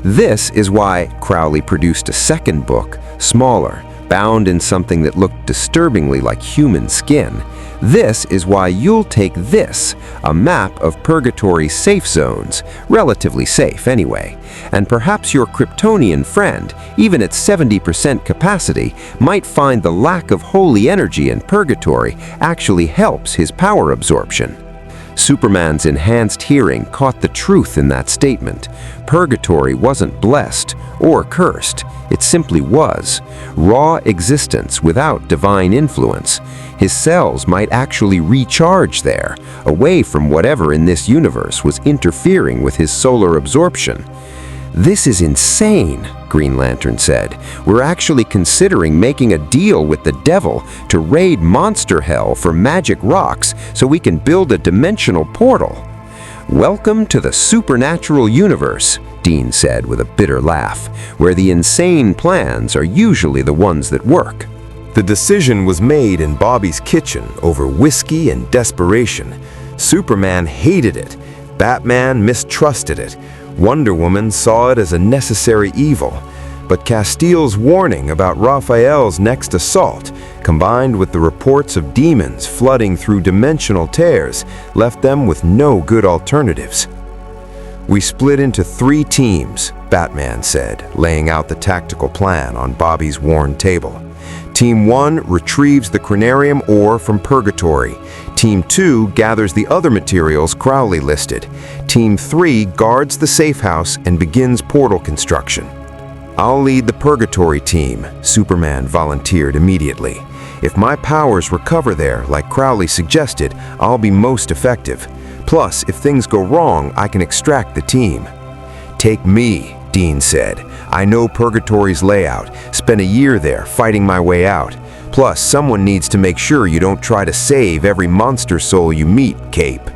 This is why Crowley produced a second book, smaller, bound in something that looked disturbingly like human skin. This is why you'll take this, a map of Purgatory's safe zones, relatively safe anyway, and perhaps your Kryptonian friend, even at 70% capacity, might find the lack of holy energy in Purgatory actually helps his power absorption. Superman's enhanced hearing caught the truth in that statement. Purgatory wasn't blessed or cursed. It simply was. Raw existence without divine influence. His cells might actually recharge there, away from whatever in this universe was interfering with his solar absorption. "This is insane," Green Lantern said. "We're actually considering making a deal with the devil to raid Monster Hell for magic rocks so we can build a dimensional portal." "Welcome to the supernatural universe," Dean said with a bitter laugh, "where the insane plans are usually the ones that work." The decision was made in Bobby's kitchen over whiskey and desperation. Superman hated it. Batman mistrusted it. Wonder Woman saw it as a necessary evil. But Castiel's warning about Raphael's next assault, combined with the reports of demons flooding through dimensional tears, left them with no good alternatives. "We split into 3 teams," Batman said, laying out the tactical plan on Bobby's worn table. "Team 1 retrieves the Cranarium ore from Purgatory. Team 2 gathers the other materials Crowley listed. Team 3 guards the safe house and begins portal construction." "I'll lead the Purgatory team," Superman volunteered immediately. "If my powers recover there, like Crowley suggested, I'll be most effective. Plus, if things go wrong, I can extract the team." "Take me," Dean said. "I know Purgatory's layout. Spent a year there, fighting my way out. Plus, someone needs to make sure you don't try to save every monster soul you meet, Cape."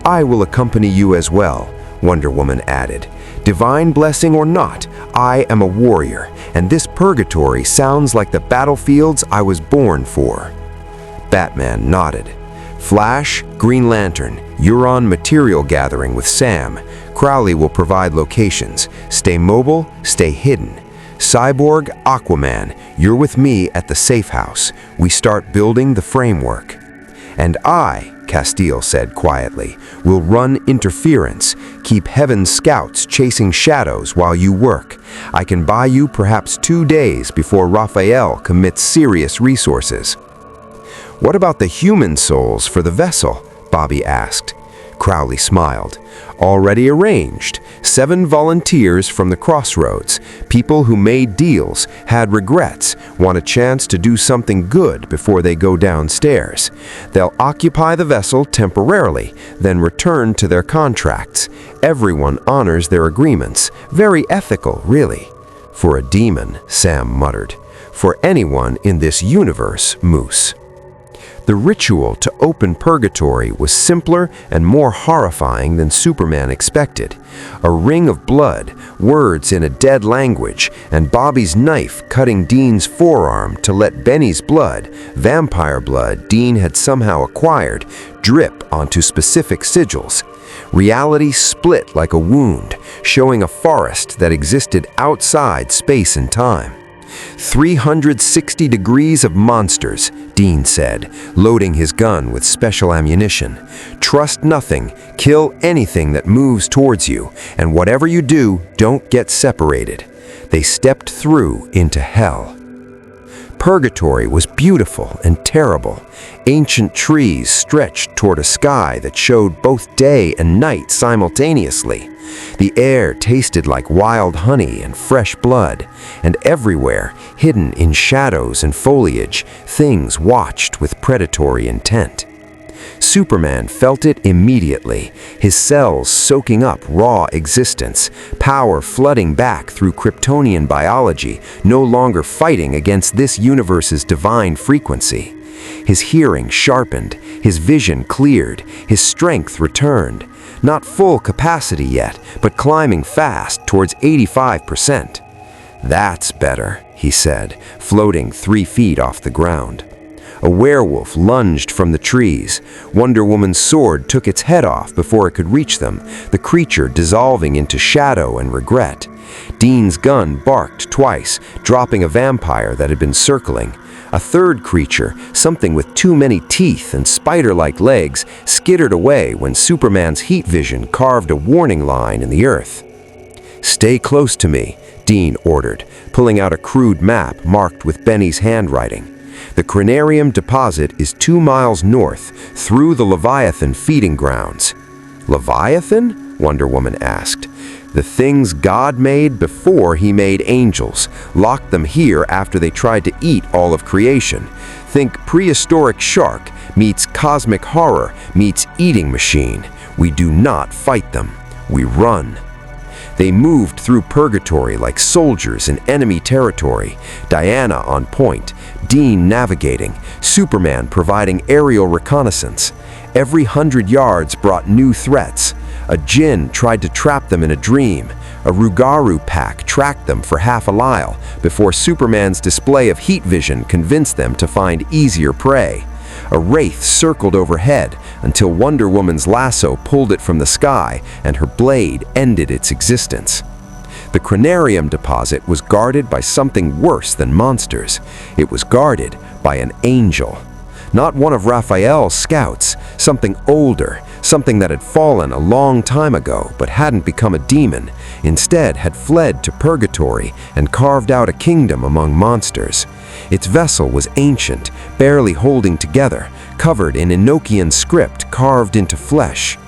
"I will accompany you as well," Wonder Woman added. "Divine blessing or not, I am a warrior, and this Purgatory sounds like the battlefields I was born for." Batman nodded. "Flash, Green Lantern, you're on material gathering with Sam. Crowley will provide locations. Stay mobile, stay hidden. Cyborg, Aquaman, you're with me at the safe house. We start building the framework." "And I," Castiel said quietly, "will run interference. Keep Heaven's scouts chasing shadows while you work. I can buy you perhaps 2 days before Raphael commits serious resources." "What about the human souls for the vessel?" Bobby asked. Crowley smiled. "Already arranged. 7 volunteers from the Crossroads. People who made deals, had regrets, want a chance to do something good before they go downstairs. They'll occupy the vessel temporarily, then return to their contracts. Everyone honors their agreements. Very ethical, really." "For a demon," Sam muttered. "For anyone in this universe, Moose." The ritual to open Purgatory was simpler and more horrifying than Superman expected. A ring of blood, words in a dead language, and Bobby's knife cutting Dean's forearm to let Benny's blood, vampire blood Dean had somehow acquired, drip onto specific sigils. Reality split like a wound, showing a forest that existed outside space and time. 360 degrees of monsters, Dean said, loading his gun with special ammunition. "Trust nothing, kill anything that moves towards you, and whatever you do, don't get separated." They stepped through into hell. Purgatory was beautiful and terrible. Ancient trees stretched toward a sky that showed both day and night simultaneously. The air tasted like wild honey and fresh blood, and everywhere, hidden in shadows and foliage, things watched with predatory intent. Superman felt it immediately, his cells soaking up raw existence, power flooding back through Kryptonian biology, no longer fighting against this universe's divine frequency. His hearing sharpened, his vision cleared, his strength returned. Not full capacity yet, but climbing fast towards 85%. "That's better," he said, floating 3 feet off the ground. A werewolf lunged from the trees. Wonder Woman's sword took its head off before it could reach them, the creature dissolving into shadow and regret. Dean's gun barked twice, dropping a vampire that had been circling. A third creature, something with too many teeth and spider-like legs, skittered away when Superman's heat vision carved a warning line in the earth. "Stay close to me," Dean ordered, pulling out a crude map marked with Benny's handwriting. The Cranarium deposit is 2 miles north, through the Leviathan feeding grounds. Leviathan? Wonder Woman asked. The things God made before he made angels, locked them here after they tried to eat all of creation. Think prehistoric shark meets cosmic horror meets eating machine. We do not fight them. We run. They moved through purgatory like soldiers in enemy territory, Diana on point, Dean navigating, Superman providing aerial reconnaissance. Every 100 yards brought new threats. A djinn tried to trap them in a dream. A Rugaru pack tracked them for half a mile before Superman's display of heat vision convinced them to find easier prey. A wraith circled overhead until Wonder Woman's lasso pulled it from the sky and her blade ended its existence. The Cranarium deposit was guarded by something worse than monsters. It was guarded by an angel. Not one of Raphael's scouts, something older, something that had fallen a long time ago but hadn't become a demon, instead had fled to purgatory and carved out a kingdom among monsters. Its vessel was ancient, barely holding together, covered in Enochian script carved into flesh.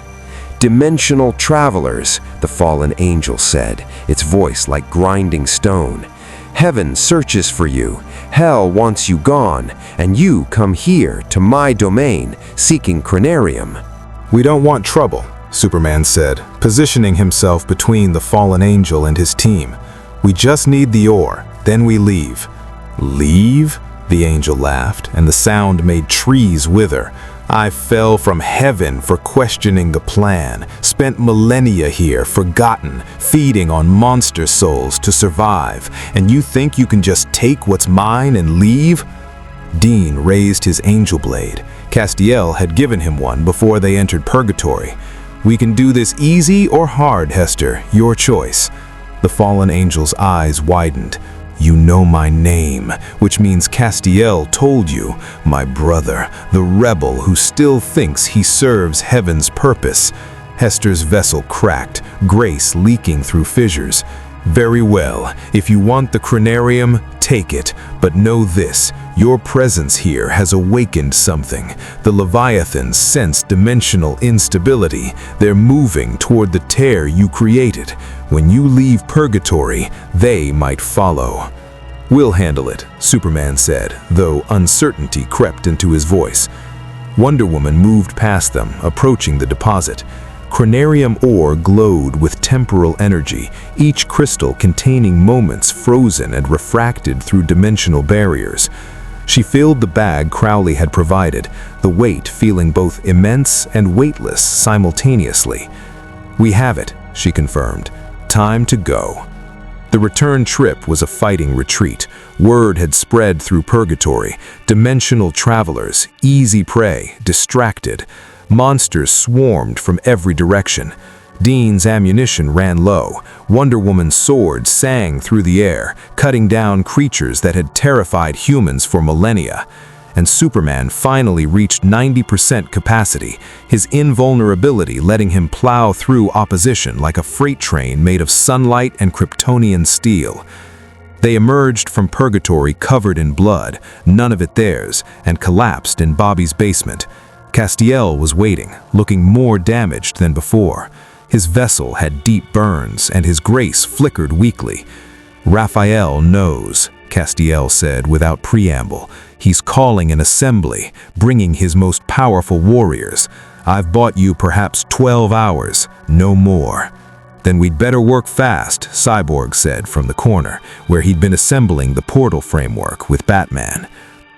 "Dimensional travelers," the fallen angel said, its voice like grinding stone. "Heaven searches for you, hell wants you gone, and you come here to my domain, seeking Cranarium." "We don't want trouble," Superman said, positioning himself between the fallen angel and his team. "We just need the ore, then we leave." "Leave?" the angel laughed, and the sound made trees wither. "I fell from heaven for questioning the plan, spent millennia here, forgotten, feeding on monster souls to survive, and you think you can just take what's mine and leave?" Dean raised his angel blade. Castiel had given him one before they entered purgatory. "We can do this easy or hard, Hester, your choice." The fallen angel's eyes widened. "You know my name, which means Castiel told you, my brother, the rebel who still thinks he serves heaven's purpose." Hester's vessel cracked, grace leaking through fissures. "Very well, if you want the Cranarium, take it, but know this, your presence here has awakened something. The Leviathans sense dimensional instability. They're moving toward the tear you created. When you leave purgatory, they might follow." "We'll handle it," Superman said, though uncertainty crept into his voice. Wonder Woman moved past them, approaching the deposit. Cranarium ore glowed with temporal energy, each crystal containing moments frozen and refracted through dimensional barriers. She filled the bag Crowley had provided, the weight feeling both immense and weightless simultaneously. "We have it," she confirmed. "Time to go." The return trip was a fighting retreat. Word had spread through purgatory. Dimensional travelers, easy prey, distracted. Monsters swarmed from every direction. Dean's ammunition ran low. Wonder Woman's sword sang through the air, cutting down creatures that had terrified humans for millennia. And Superman finally reached 90% capacity, his invulnerability letting him plow through opposition like a freight train made of sunlight and Kryptonian steel. They emerged from purgatory covered in blood, none of it theirs, and collapsed in Bobby's basement. Castiel was waiting, looking more damaged than before. His vessel had deep burns, and his grace flickered weakly. "Raphael knows," Castiel said without preamble. "He's calling an assembly, bringing his most powerful warriors. I've bought you perhaps 12 hours, no more." "Then we'd better work fast," Cyborg said from the corner, where he'd been assembling the portal framework with Batman.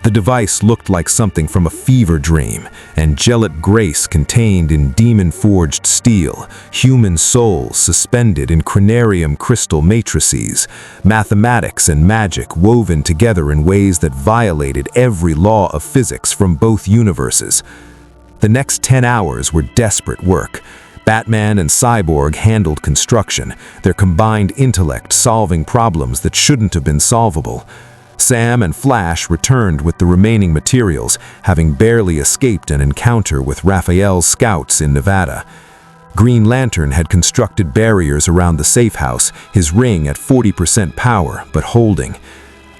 The device looked like something from a fever dream, angelic grace contained in demon-forged steel, human souls suspended in Cranarium crystal matrices, mathematics and magic woven together in ways that violated every law of physics from both universes. The next 10 hours were desperate work. Batman and Cyborg handled construction, their combined intellect solving problems that shouldn't have been solvable. Sam and Flash returned with the remaining materials, having barely escaped an encounter with Raphael's scouts in Nevada. Green Lantern had constructed barriers around the safe house, his ring at 40% power, but holding.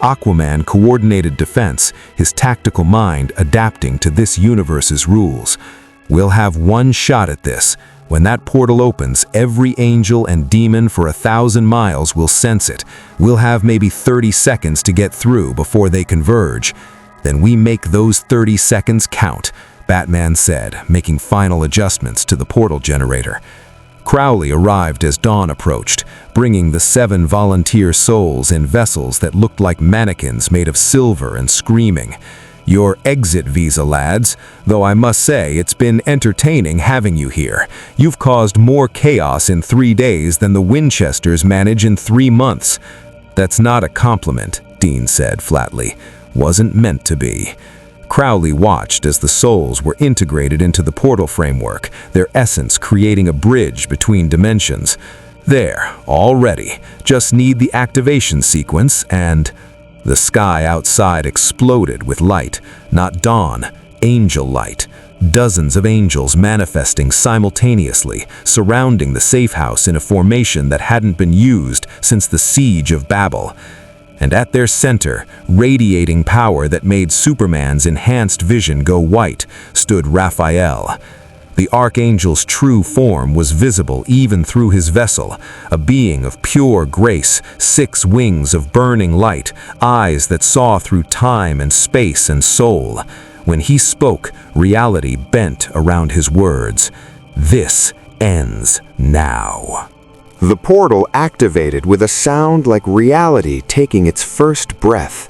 Aquaman coordinated defense, his tactical mind adapting to this universe's rules. We'll have one shot at this. When that portal opens, every angel and demon for 1,000 miles will sense it. We'll have maybe 30 seconds to get through before they converge. Then we make those 30 seconds count, Batman said, making final adjustments to the portal generator. Crowley arrived as dawn approached, bringing the 7 volunteer souls in vessels that looked like mannequins made of silver and screaming. Your exit visa, lads, though I must say it's been entertaining having you here. You've caused more chaos in 3 days than the Winchesters manage in 3 months. That's not a compliment, Dean said flatly. Wasn't meant to be. Crowley watched as the souls were integrated into the portal framework, their essence creating a bridge between dimensions. There, all ready. Just need the activation sequence and... The sky outside exploded with light, not dawn, angel light. Dozens of angels manifesting simultaneously, surrounding the safe house in a formation that hadn't been used since the siege of Babel. And at their center, radiating power that made Superman's enhanced vision go white, stood Raphael. The Archangel's true form was visible even through his vessel, a being of pure grace, 6 wings of burning light, eyes that saw through time and space and soul. When he spoke, reality bent around his words. This ends now. The portal activated with a sound like reality taking its first breath.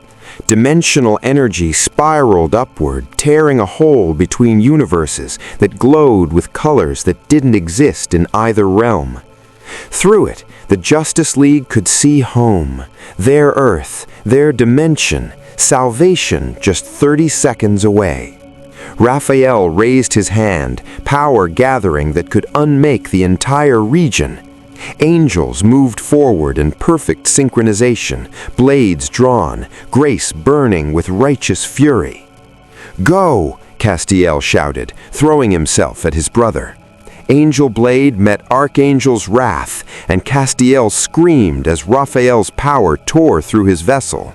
Dimensional energy spiraled upward, tearing a hole between universes that glowed with colors that didn't exist in either realm. Through it, the Justice League could see home, their Earth, their dimension, salvation just 30 seconds away. Raphael raised his hand, power gathering that could unmake the entire region. Angels moved forward in perfect synchronization, blades drawn, grace burning with righteous fury. "Go!" Castiel shouted, throwing himself at his brother. Angel blade met Archangel's wrath, and Castiel screamed as Raphael's power tore through his vessel.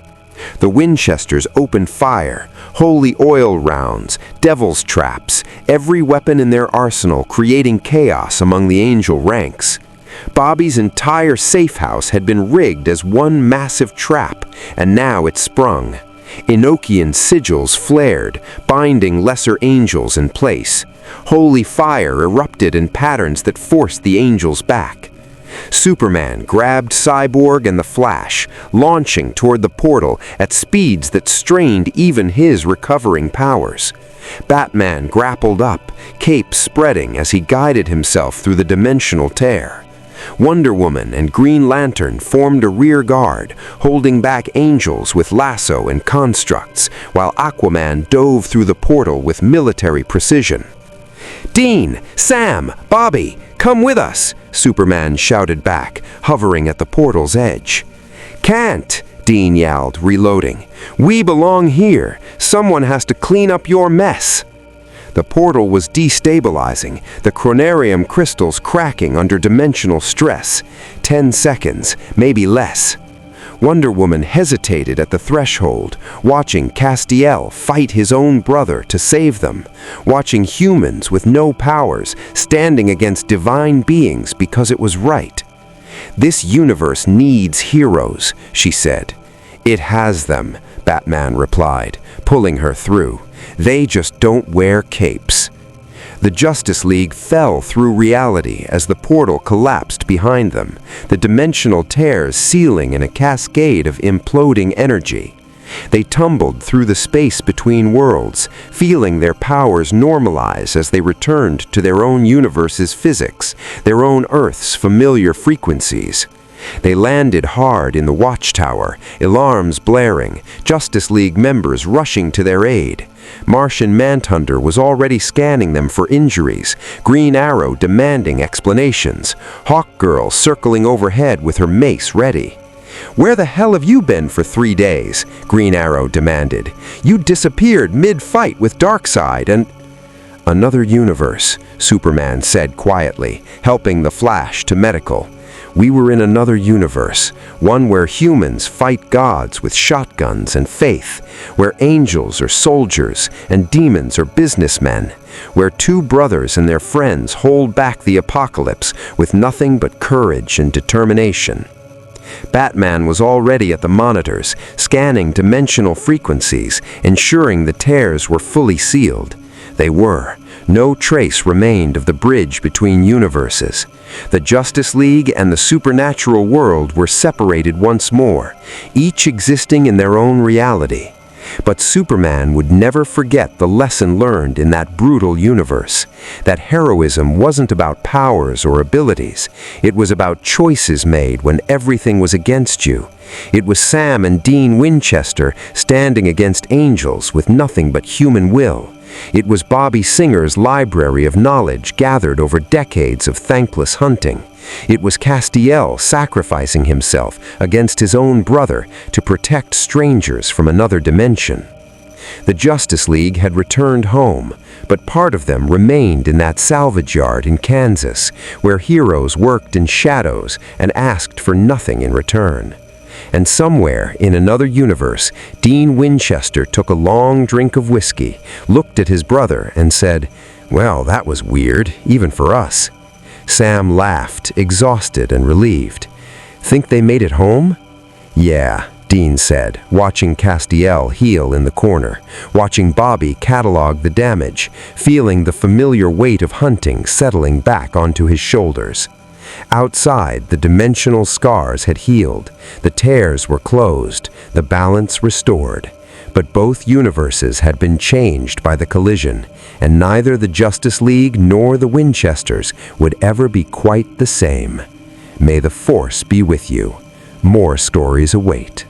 The Winchesters opened fire, holy oil rounds, devil's traps, every weapon in their arsenal creating chaos among the angel ranks. Bobby's entire safe house had been rigged as one massive trap, and now it sprung. Enochian sigils flared, binding lesser angels in place. Holy fire erupted in patterns that forced the angels back. Superman grabbed Cyborg and the Flash, launching toward the portal at speeds that strained even his recovering powers. Batman grappled up, cape spreading as he guided himself through the dimensional tear. Wonder Woman and Green Lantern formed a rear guard, holding back angels with lasso and constructs, while Aquaman dove through the portal with military precision. "Dean, Sam, Bobby, come with us!" Superman shouted back, hovering at the portal's edge. "Can't!" Dean yelled, reloading. "We belong here. Someone has to clean up your mess." The portal was destabilizing, the chronarium crystals cracking under dimensional stress. 10 seconds, maybe less. Wonder Woman hesitated at the threshold, watching Castiel fight his own brother to save them, watching humans with no powers standing against divine beings because it was right. "This universe needs heroes," she said. "It has them," Batman replied, pulling her through. "They just don't wear capes." The Justice League fell through reality as the portal collapsed behind them, the dimensional tears sealing in a cascade of imploding energy. They tumbled through the space between worlds, feeling their powers normalize as they returned to their own universe's physics, their own Earth's familiar frequencies. They landed hard in the watchtower, alarms blaring, Justice League members rushing to their aid. Martian Manhunter was already scanning them for injuries, Green Arrow demanding explanations, Hawkgirl circling overhead with her mace ready. "Where the hell have you been for 3 days?" Green Arrow demanded. "You disappeared mid-fight with Darkseid and—" "Another universe," Superman said quietly, helping the Flash to medical. We were in another universe, one where humans fight gods with shotguns and faith, where angels are soldiers and demons are businessmen, where two brothers and their friends hold back the apocalypse with nothing but courage and determination. Batman was already at the monitors, scanning dimensional frequencies, ensuring the tears were fully sealed. They were. No trace remained of the bridge between universes. The Justice League and the supernatural world were separated once more, each existing in their own reality. But Superman would never forget the lesson learned in that brutal universe, that heroism wasn't about powers or abilities. It was about choices made when everything was against you. It was Sam and Dean Winchester standing against angels with nothing but human will. It was Bobby Singer's library of knowledge gathered over decades of thankless hunting. It was Castiel sacrificing himself against his own brother to protect strangers from another dimension. The Justice League had returned home, but part of them remained in that salvage yard in Kansas, where heroes worked in shadows and asked for nothing in return. And somewhere in another universe, Dean Winchester took a long drink of whiskey, looked at his brother, and said, "Well, that was weird, even for us." Sam laughed, exhausted and relieved. "Think they made it home?" "Yeah," Dean said, watching Castiel heal in the corner, watching Bobby catalog the damage, feeling the familiar weight of hunting settling back onto his shoulders. Outside, the dimensional scars had healed, the tears were closed, the balance restored. But both universes had been changed by the collision, and neither the Justice League nor the Winchesters would ever be quite the same. May the Force be with you. More stories await.